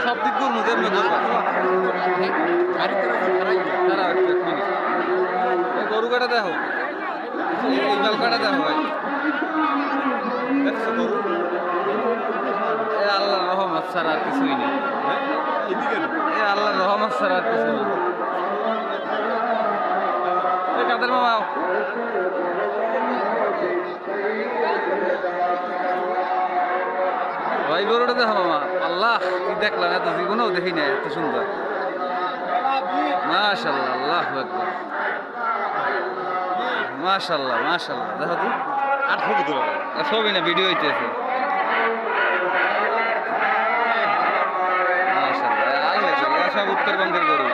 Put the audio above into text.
সব দিক করবো কেমনে করবা গরু কাটা দেখো এই মাল কাটা দেখো ভাই দেখছো গরু এ আল্লাহর রহমত ছাড়া আর কিছুই নেই এ আল্লাহর রহমত ছাড়া আর কিছু নেই কাদের মামা ভাই গরুটা দেখো মামা আল্লাহ কি দেখলাম এত জীবনেও দেখি না এত সুন্দর মাশাআল্লাহ আল্লাহু আকবার মাশাআল্লাহ মাশাআল্লাহ দেখো তো আর ছবি তোলা ছবি না ভিডিও হইতেছে মাশাআল্লাহ সব উত্তরবঙ্গের গরু